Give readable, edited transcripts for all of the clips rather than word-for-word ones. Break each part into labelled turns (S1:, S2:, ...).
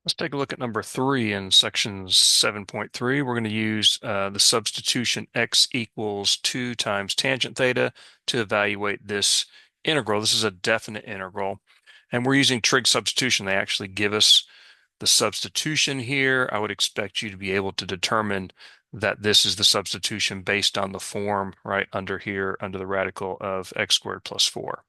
S1: Let's take a look at number 3 in section 7.3. We're going to use the substitution x equals 2 times tangent theta to evaluate this integral. This is a definite integral, and we're using trig substitution. They actually give us the substitution here. I would expect you to be able to determine that this is the substitution based on the form right under here, under the radical of x squared plus 4.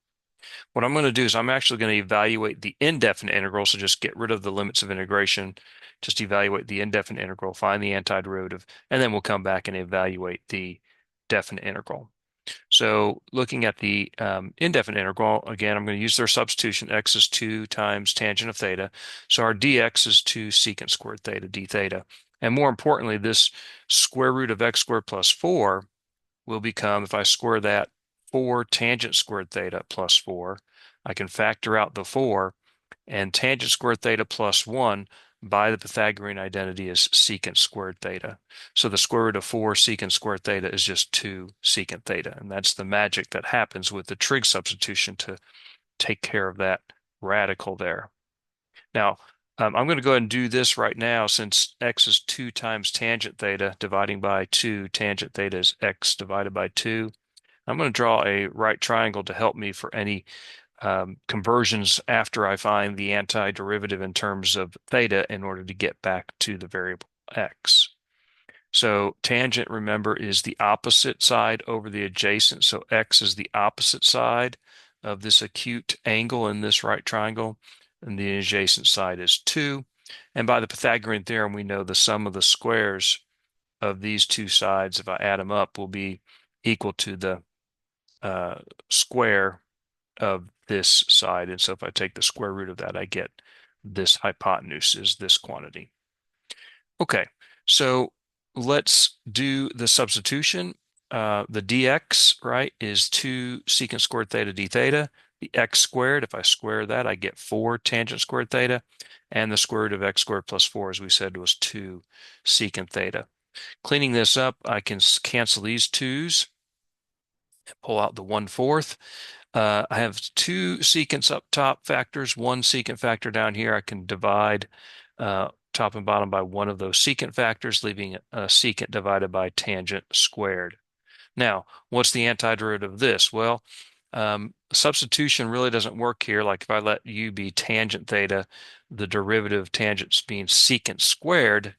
S1: What I'm going to do is I'm actually going to evaluate the indefinite integral, so just get rid of the limits of integration, just evaluate the indefinite integral, find the antiderivative, and then we'll come back and evaluate the definite integral. So looking at the indefinite integral, again, I'm going to use their substitution. X is 2 times tangent of theta. So our dx is 2 secant squared theta d theta. And more importantly, this square root of x squared plus 4 will become, if I square that, 4 tangent squared theta plus 4. I can factor out the 4, and tangent squared theta plus 1 by the Pythagorean identity is secant squared theta. So the square root of 4 secant squared theta is just 2 secant theta. And that's the magic that happens with the trig substitution to take care of that radical there. Now, I'm going to go ahead and do this right now since x is 2 times tangent theta dividing by 2. Tangent theta is x divided by 2. I'm going to draw a right triangle to help me for any conversions after I find the antiderivative in terms of theta in order to get back to the variable x. So tangent, remember, is the opposite side over the adjacent. So x is the opposite side of this acute angle in this right triangle, and the adjacent side is 2. And by the Pythagorean theorem, we know the sum of the squares of these two sides, if I add them up, will be equal to the square of this side. And so if I take the square root of that, I get this hypotenuse is this quantity. Okay, so let's do the substitution. The dx, right, is 2 secant squared theta d theta. The x squared, if I square that, I get 4 tangent squared theta. And the square root of x squared plus 4, as we said, was 2 secant theta. Cleaning this up, I can cancel these 2's and pull out the 1/4. I have 2 secants up top factors, 1 secant factor down here. I can divide top and bottom by one of those secant factors, leaving a secant divided by tangent squared. Now, what's the antiderivative of this? Well, substitution really doesn't work here. Like if I let u be tangent theta, the derivative of tangent being secant squared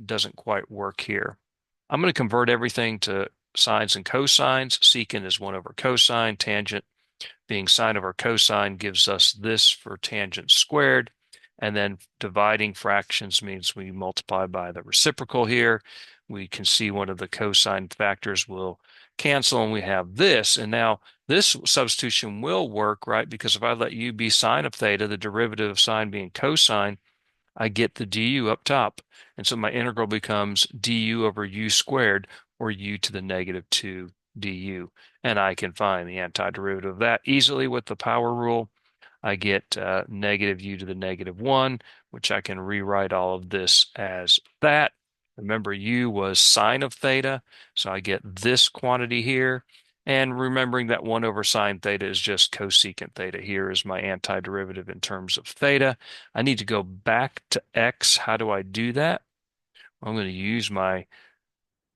S1: doesn't quite work here. I'm going to convert everything to sines and cosines. Secant is 1 over cosine. Tangent being sine over cosine gives us this for tangent squared. And then dividing fractions means we multiply by the reciprocal here. We can see one of the cosine factors will cancel, and we have this. And now this substitution will work, right? Because if I let u be sine of theta, the derivative of sine being cosine, I get the du up top. And so my integral becomes du over u squared, or u to the negative 2 du. And I can find the antiderivative of that easily with the power rule. I get negative u to the negative 1, which I can rewrite all of this as that. Remember, u was sine of theta, so I get this quantity here. And remembering that 1 over sine theta is just cosecant theta. Here is my antiderivative in terms of theta. I need to go back to x. How do I do that? I'm going to use my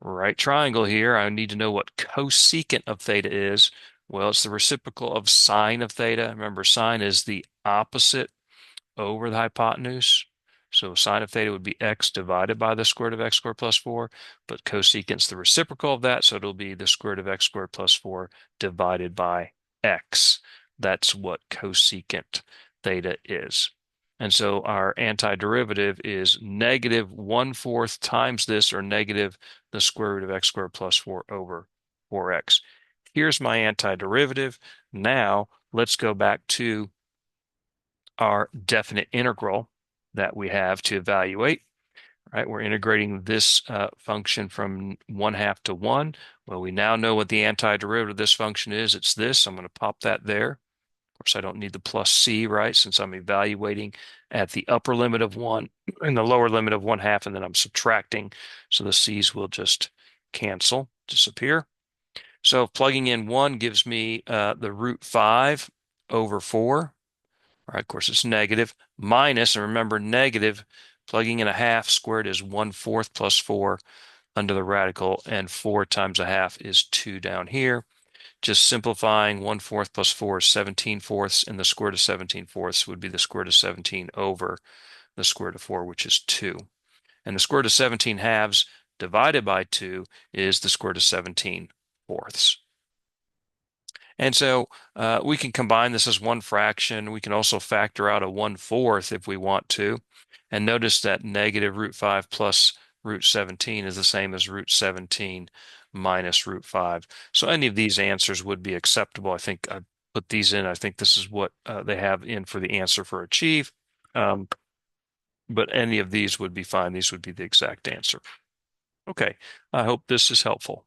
S1: right triangle here. I need to know what cosecant of theta is. Well, it's the reciprocal of sine of theta. Remember, sine is the opposite over the hypotenuse. So sine of theta would be x divided by the square root of x squared plus 4, but cosecant's the reciprocal of that, so it'll be the square root of x squared plus 4 divided by x. That's what cosecant theta is. And so our antiderivative is negative 1/4 times this, or negative the square root of x squared plus 4 over 4x. Here's my antiderivative. Now let's go back to our definite integral that we have to evaluate. Right, we're integrating this function from 1/2 to 1. Well, we now know what the antiderivative of this function is. It's this. I'm going to pop that there. Of course, I don't need the plus c, right, since I'm evaluating at the upper limit of 1 and the lower limit of 1/2, and then I'm subtracting. So the c's will just cancel, disappear. So plugging in 1 gives me the root 5 over 4. All right, of course, it's negative, minus, and remember, negative, plugging in a half squared is 1/4 plus 4 under the radical, and 4 times a half is 2 down here. Just simplifying, 1/4 plus 4 is 17/4, and the square root of 17/4 would be the square root of 17 over the square root of 4, which is 2. And the square root of 17/2 divided by 2 is the square root of 17/4. And so we can combine this as one fraction. We can also factor out a 1/4 if we want to. And notice that negative root 5 plus root 17 is the same as root 17 minus root 5. So any of these answers would be acceptable. I think I put these in. I think this is what they have in for the answer for achieve. But any of these would be fine. These would be the exact answer. Okay, I hope this is helpful.